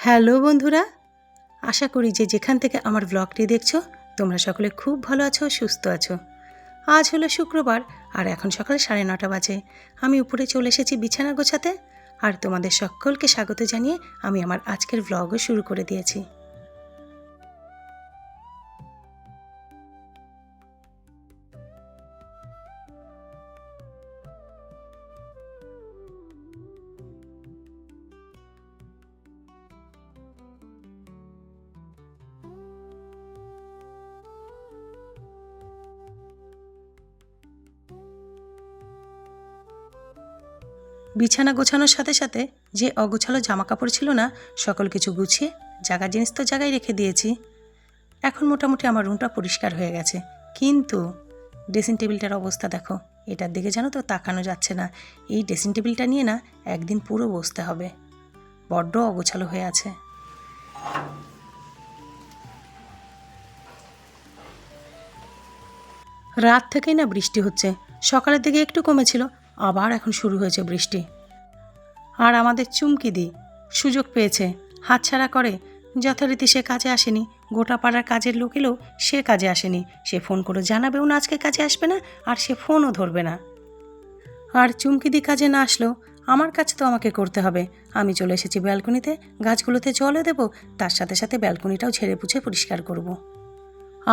Hello বন্ধুরা, আশা করি যে যেখান থেকে আমার ব্লগটি দেখছো তোমরা সকলে খুব ভালো আছো, সুস্থ আছো। আজ হলো শুক্রবার আর এখন সকাল 9:30 বাজে। আমি উপরে চলে এসেছি বিছানা গোছাতে আর তোমাদের সকলকে স্বাগত জানিয়ে আমি আমার আজকের ব্লগও শুরু করে দিয়েছি। বিছানা গোছানোর সাথে সাথে যে অগোছালো জামা কাপড় ছিল না, সকল কিছু গুছিয়ে জায়গা জিনিস তো জায়গায় রেখে দিয়েছি। এখন মোটামুটি আমার রুমটা পরিষ্কার হয়ে গেছে, কিন্তু ড্রেসিং টেবিলটার অবস্থা দেখো। এটার দিকে জানো তো তাকানো যাচ্ছে না। এই ড্রেসিং টেবিলটা নিয়ে না একদিন পুরো বসতে হবে, বড্ড অগোছালো হয়ে আছে। রাত থেকেই না বৃষ্টি হচ্ছে, সকালের দিকে একটু কমেছিল, আবার এখন শুরু হয়েছে বৃষ্টি। আর আমাদের চুমকিদি সুযোগ পেয়েছে, হাতছাড়া করে যথারীতি সে কাজে আসেনি। গোটা পাড়ার কাজের লোক এলেও সে কাজে আসেনি। সে ফোন করে জানাবেও না আজকে কাজে আসবে না, আর সে ফোনও ধরবে না। আর চুমকিদি কাজে না আসলেও আমার কাজ তো আমাকে করতে হবে। আমি চলে এসেছি ব্যালকনিতে, গাছগুলোতে জলও দেবো, তার সাথে সাথে ব্যালকনিটাও ঝেড়ে পুছে পরিষ্কার করব।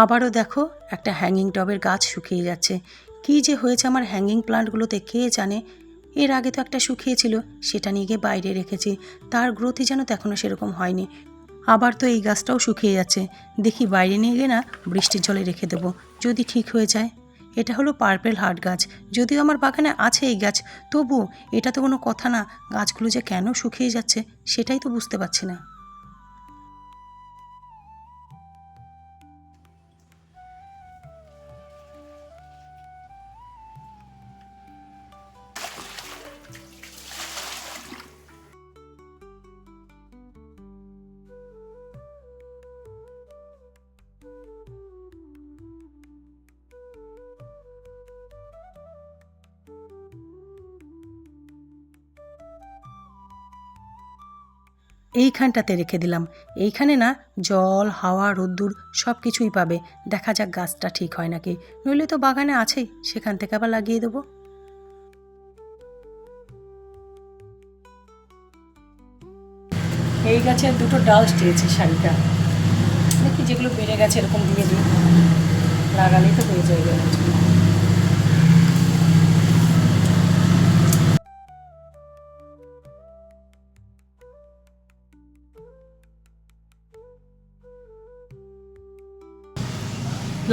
আবারও দেখো একটা হ্যাঙ্গিং টবের গাছ শুকিয়ে যাচ্ছে। কী যে হয়েছে আমার হ্যাঙ্গিং প্লান্টগুলোতে কে জানে। এর আগে তো একটা শুকিয়েছিল, সেটা নিয়ে গিয়ে বাইরে রেখেছি, তার গ্রোথই যেন তো এখনও সেরকম হয়নি। আবার তো এই গাছটাও শুকিয়ে যাচ্ছে, দেখি বাইরে নিয়ে গিয়ে না বৃষ্টির জলে রেখে দেবো, যদি ঠিক হয়ে যায়। এটা হলো পার্পেল হার্ট গাছ, যদিও আমার বাগানে আছে এই গাছ, তবু এটা তো কোনো কথা না। গাছগুলো যে কেন শুকিয়ে যাচ্ছে সেটাই তো বুঝতে পারছি না। এইখানটাতে রেখে দিলাম। এইখানে না জল, হাওয়া, রোদ্দুর সব কিছুই পাবে। দেখা যাক গাছটা ঠিক হয় নাকি, নইলে তো বাগানে আছেই, সেখান থেকে আবার লাগিয়ে দেবো। এই গাছের দুটো ডাল চেয়েছি শাড়িটা, দেখি যেগুলো বেড়ে গেছে এরকম দিয়ে দিই, লাগালেই তো হয়ে যাবে।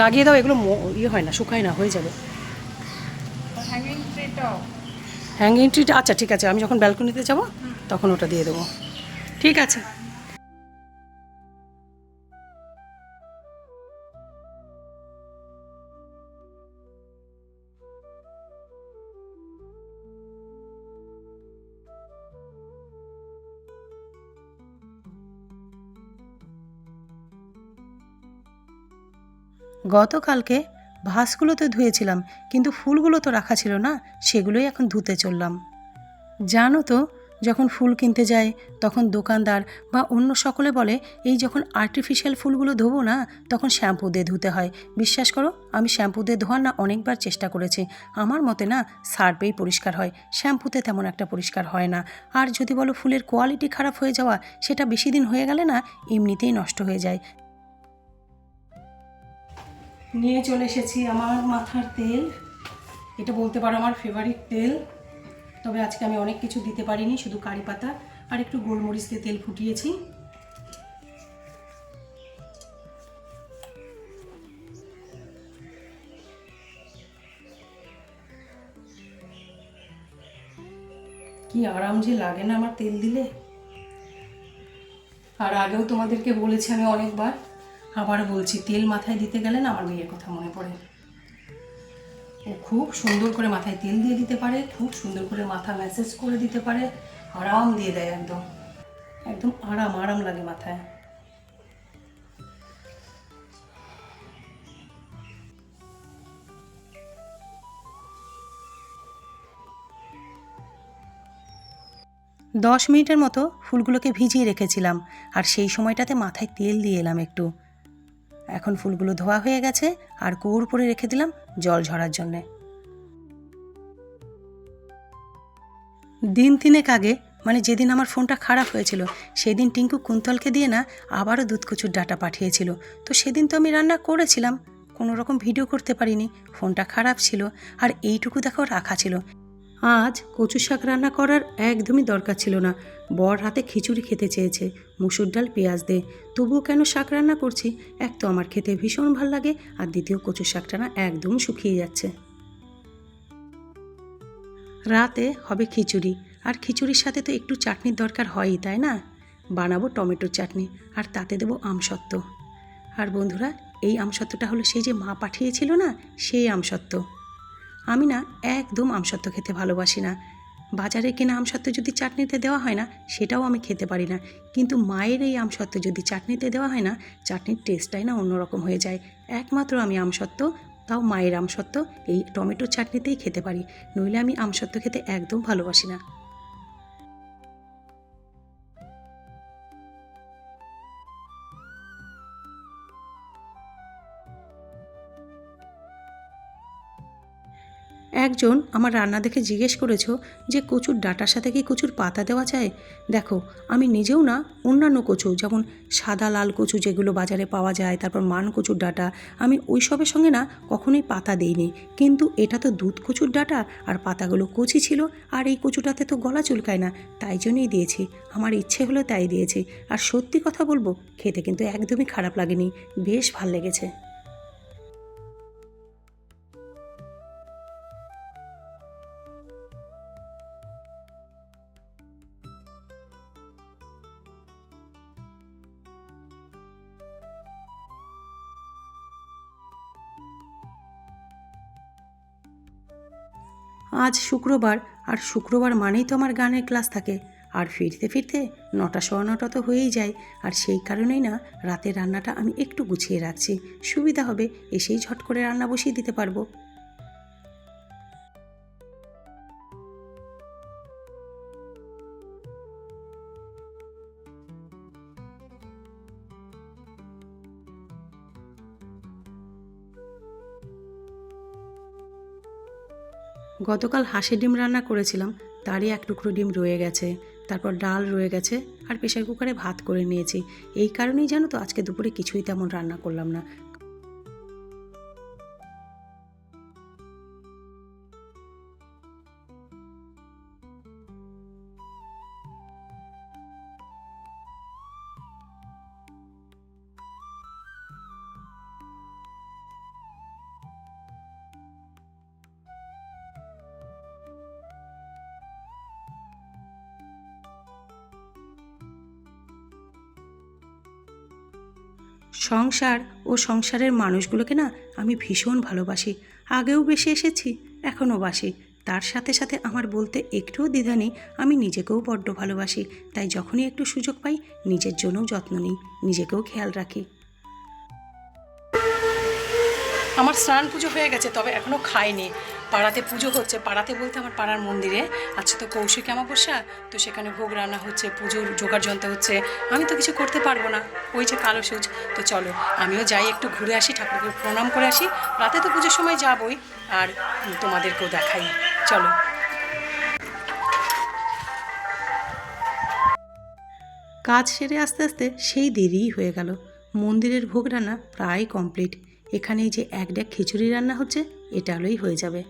লাগিয়ে দাও, এগুলো ইয়ে হয় না, শুকায় না, হয়ে যাবে। হ্যাঙ্গিং ট্রিটা আচ্ছা ঠিক আছে, আমি যখন ব্যালকনিতে যাব তখন ওটা দিয়ে দেবো। ঠিক আছে। গতকালকে ভাসগুলো তো ধুয়েছিলাম, কিন্তু ফুলগুলো তো রাখা ছিল না, সেগুলোই এখন ধুতে চললাম। জানো তো, যখন ফুল কিনতে যাই তখন দোকানদার বা অন্য সকলে বলে এই যখন আর্টিফিশিয়াল ফুলগুলো ধোবো না তখন শ্যাম্পু দিয়ে ধুতে হয়। বিশ্বাস করো, আমি শ্যাম্পু দিয়ে ধোয়ার না অনেকবার চেষ্টা করেছি, আমার মতে না সার্ফেই পরিষ্কার হয়, শ্যাম্পুতে তেমন একটা পরিষ্কার হয় না। আর যদি বলো ফুলের কোয়ালিটি খারাপ হয়ে যাওয়া, সেটা বেশি দিন হয়ে গেলে না এমনিতেই নষ্ট হয়ে যায়। নিয়ে চলে এসেছি আমার মাথার তেল, এটা বলতে পারো আমার ফেভারিট তেল। তবে আজকে আমি অনেক কিছু দিতে পারিনি, শুধু কারি পাতা আর একটু গোলমরিচ দিয়ে তেল ফুটিয়েছি। কি আরাম যে লাগে না আমার তেল দিলে। আর আগেও তোমাদেরকে বলেছি আমি অনেকবার, আবার বলছি, তেল মাথায় দিতে গেলে না আমার মেয়ের কথা মনে পড়ে। ও খুব সুন্দর করে মাথায় তেল দিয়ে দিতে পারে, খুব সুন্দর করে মাথা ম্যাসেজ করে দিতে পারে, আরাম দিয়ে দেয়, একদম একদম আরাম আরাম লাগে মাথায়। 10 মিনিটের মতো ফুলগুলোকে ভিজিয়ে রেখেছিলাম, আর সেই সময়টাতে মাথায় তেল দিয়ে এলাম একটু। এখন ফুলগুলো ধোয়া হয়ে গেছে, আর কৌড় করে রেখে দিলাম জল ঝরার জন্যে। দিন 3 আগে, মানে যেদিন আমার ফোনটা খারাপ হয়েছিল, সেদিন টিঙ্কু কুন্তলকে দিয়ে না আবারও দুধকচুর ডাঁটা পাঠিয়েছিল। তো সেদিন তো আমি রান্না করেছিলাম, কোনো রকম ভিডিও করতে পারিনি, ফোনটা খারাপ ছিল, আর এইটুকু দেখো রাখা ছিল। আজ কচু শাক রান্না করার একদমই দরকার ছিল না। বর হাতে খিচুড়ি খেতে চেয়েছে, মুসুর ডাল পেঁয়াজ দে, তবুও কেন শাক রান্না করছি? এক তো আমার খেতে ভীষণ ভাল লাগে, আর দ্বিতীয় কচু শাকটা না একদম শুকিয়ে যাচ্ছে। রাতে হবে খিচুড়ি, আর খিচুড়ির সাথে তো একটু চাটনির দরকার হয়ই, তাই না? বানাবো টমেটোর চাটনি, আর তাতে দেবো আমসত্ত্ব। আর বন্ধুরা, এই আমসত্ত্বটা হলো সেই যে মা পাঠিয়েছিল না, সেই আমসত্ত্ব। আমি না একদম আমসত্ত্ব খেতে ভালোবাসি না। বাজারে কেনা আমসত্ত্ব যদি চাটনিতে দেওয়া হয় না, সেটাও আমি খেতে পারি না। কিন্তু মায়ের এই আমসত্ত্ব যদি চাটনিতে দেওয়া হয় না, চাটনির টেস্টটাই না অন্যরকম হয়ে যায়। একমাত্র আমি আমসত্ত্ব, তাও মায়ের আমসত্ত্ব, এই টমেটোর চাটনিতেই খেতে পারি, নইলে আমি আমসত্ত্ব খেতে একদম ভালোবাসি না। একজন আমার রান্না দেখে জিজ্ঞেস করেছো যে কচুর ডাঁটার সাথে কি কচুর পাতা দেওয়া যায়? দেখো, আমি নিজেও না অন্যান্য কচু, যেমন সাদা লাল কচু যেগুলো বাজারে পাওয়া যায়, তারপর মান কচুর ডাঁটা, আমি ওই সবের সঙ্গে না কখনোই পাতা দিইনি। কিন্তু এটা তো দুধ কচুর ডাঁটা, আর পাতাগুলো কচি ছিল, আর এই কচুটাতে তো গলা চুলকায় না, তাই জন্যই দিয়েছি। আমার ইচ্ছে হলো তাই দিয়েছি। আর সত্যি কথা বলবো, খেতে কিন্তু একদমই খারাপ লাগেনি, বেশ ভাল লেগেছে। আজ শুক্রবার, আর শুক্রবার মানেই তো আমার গানের ক্লাস থাকে, আর ফিরতে ফিরতে 9টা, 9:15 তো হয়েই যায়। আর সেই কারণেই না রাতের রান্নাটা আমি একটু গুছিয়ে রাখছি, সুবিধা হবে, এসেই ঝট করে রান্না বসিয়ে দিতে পারবো। গতকাল হাঁসের ডিম রান্না করেছিলাম, তারই 1 টুকরো ডিম রয়ে গেছে, তারপর ডাল রয়ে গেছে, আর প্রেশার কুকারে ভাত করে নিয়েছি। এই কারণেই জানো তো আজকে দুপুরে কিছুই তেমন রান্না করলাম না। সংসার ও সংসারের মানুষগুলোকে না আমি ভীষণ ভালোবাসি, আগেও বেশি এসেছি, এখনও বাসি। তার সাথে সাথে আমার বলতে একটুও দ্বিধা নেই, আমি নিজেকেও বড্ড ভালোবাসি। তাই যখনই একটু সুযোগ পাই, নিজের জন্যও যত্ন নিই, নিজেকেও খেয়াল রাখি। আমার স্নান পুজো হয়ে গেছে, তবে এখনও খাইনি। পাড়াতে পুজো হচ্ছে, পাড়াতে বলতে আমার পাড়ার মন্দিরে। আচ্ছা, তো কৌশিক অমাবস্যা, তো সেখানে ভোগ রান্না হচ্ছে, পুজোর জোগাড় যন্ত্র হচ্ছে, আমি তো কিছু করতে পারবো না, ওই যে কালো সুচ। তো চলো আমিও যাই, একটু ঘুরে আসি, ঠাকুরকে প্রণাম করে আসি। রাতে তো পুজোর সময় যাবই, আর তোমাদেরকেও দেখাই, চলো। কাজ সেরে আস্তে আস্তে সেই দেরিই হয়ে গেল। মন্দিরের ভোগ রান্না প্রায় কমপ্লিট। এখানেই যে 1 ডেক খিচুড়ি রান্না হচ্ছে, এটা হলেই হয়ে যাবে।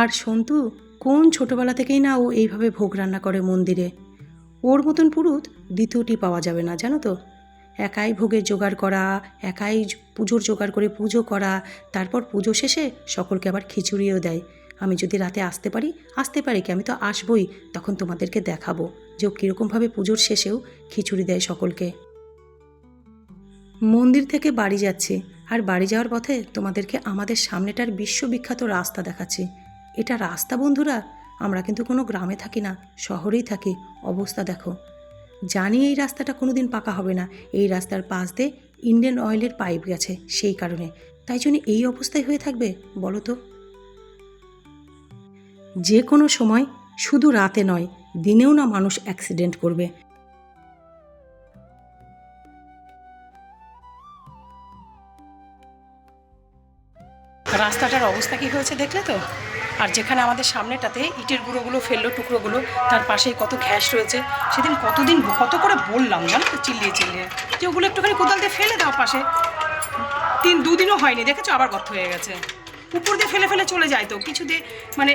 আর সন্তু কোন ছোটবেলা থেকেই না ও এইভাবে ভোগ রান্না করে মন্দিরে। ওর মতন পুরুত দ্বিতীয়টি পাওয়া যাবে না, জানো তো। একাই ভোগের জোগাড় করা, একাই পুজোর জোগাড় করে পুজো করা, তারপর পুজো শেষে সকলকে আবার খিচুড়িও দেয়। আমি যদি রাতে আসতে পারি কি, আমি তো আসবই, তখন তোমাদেরকে দেখাবো যে ও কীরকমভাবে পুজোর শেষেও খিচুড়ি দেয় সকলকে। মন্দির থেকে বাড়ি যাচ্ছি, আর বাড়ি যাওয়ার পথে তোমাদেরকে আমাদের সামনেটার বিশ্ববিখ্যাত রাস্তা দেখাচ্ছি। এটা রাস্তা বন্ধুরা, আমরা কিন্তু কোনো গ্রামে থাকি না, শহরেই থাকি। অবস্থা দেখো। জানি এই রাস্তাটা কোনো দিন পাকা হবে না, এই রাস্তার পাশ দিয়ে ইন্ডিয়ান অয়েলের পাইপ গেছে, সেই কারণে। তাই জন্য এই অবস্থায় হয়ে থাকবে বলো তো। যে কোনো সময় শুধু রাতে নয়, দিনেও না মানুষ অ্যাক্সিডেন্ট করবে। রাস্তাটার অবস্থা কী হয়েছে দেখলে তো? আর যেখানে আমাদের সামনেটাতে ইটের গুঁড়োগুলো ফেললো, টুকরোগুলো, তার পাশেই কত ঘ্যাস রয়েছে। সেদিন কত করে বললাম জানো তো, চিল্লিয়ে যে ওগুলো একটুখানি কোদাল দিয়ে ফেলে দাও পাশে। দুদিনও হয়নি, দেখেছো আবার গর্ত হয়ে গেছে। উপর দিয়ে ফেলে চলে যায় তো কিছু দিয়ে, মানে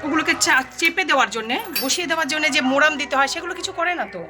ওগুলোকে চেপে দেওয়ার জন্যে, বসিয়ে দেওয়ার জন্য যে মোড়াম দিতে হয়, সেগুলো কিছু করে না তো।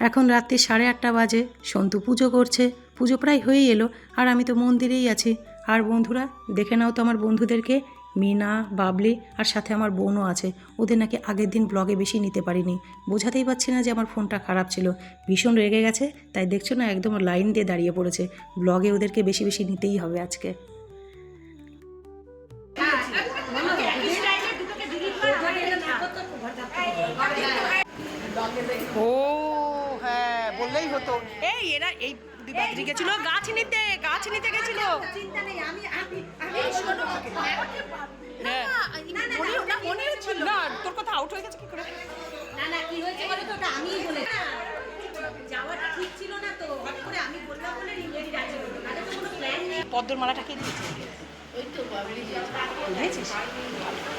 এখন রাত্রি 8:30 বাজে, সন্তু পুজো করছে। পুজো প্রায় হয়েই এলো, আর আমি তো মন্দিরেই আছি। আর বন্ধুরা, দেখে নাও তো আমার বন্ধুদেরকে, মিনা, বাবলি, আর সাথে আমার বোনও আছে। ওদের নাকি আগের দিন ব্লগে বেশি নিতে পারিনি। বোঝাতেই পারছি না যে আমার ফোনটা খারাপ ছিল। ভীষণ রেগে গেছে, তাই দেখছো না একদম লাইন দিয়ে দাঁড়িয়ে পড়েছে। ব্লগে ওদেরকে বেশি নিতেই হবে আজকে। ও হ্যাঁ, বললেই হতো। এরা এই দিবাদ্রি গেছিল গাছ নিতে গেছিল। না, তোর কথা আউট হয়ে গেছে কি করে? না কি হয়েছে বলো তো, ওটা আমিই বলে যাওয়াটা ঠিক ছিল না তো, হট করে আমি বললাম বলে রিঙ্গেরি রাজি হলো, নালে তো কোনো প্ল্যান নেই। পদ্মর মালাটা কে দিয়েছে? ওই তো বাবলি দিয়েছিস।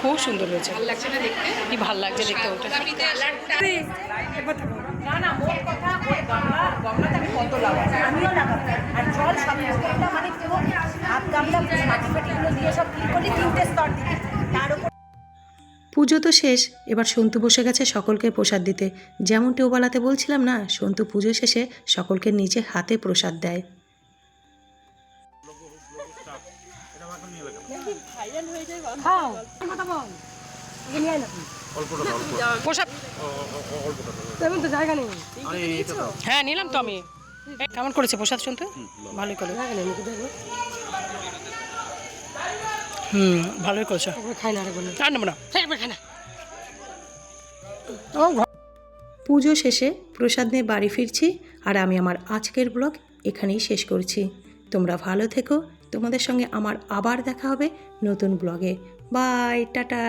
খুব সুন্দর হয়েছে, ভালো লাগছে না দেখতে? কি ভালো লাগছে দেখতে ওটা। না না, মোট কথা ওই গমলাতে আমি পদ্ম লাগাই, আমিও লাগাবো। আর জল সব একটা মানে পুরো হাত গামলা মাটি ফাটিগুলো দিয়ে সব ঠিক করলি, 3টে স্তর দিবি তার উপর। পুজো তো শেষ, এবার সন্তু বসে গেছে সকলকে প্রসাদ দিতে। যেমন টেওবালাতে বলছিলাম না, সন্তু পুজো শেষে সকলকে নিজে হাতে প্রসাদ দেয়। হ্যাঁ নিলাম তো আমি। কেমন করেছে প্রসাদ সন্তু? ভালোই করে। ভালোই করেছো। পুজো শেষে প্রসাদ নিয়ে বাড়ি ফিরছি, আর আমি আমার আজকের ব্লগ এখানেই শেষ করছি। তোমরা ভালো থেকো, তোমাদের সঙ্গে আমার আবার দেখা হবে নতুন ব্লগে। Bye, tata.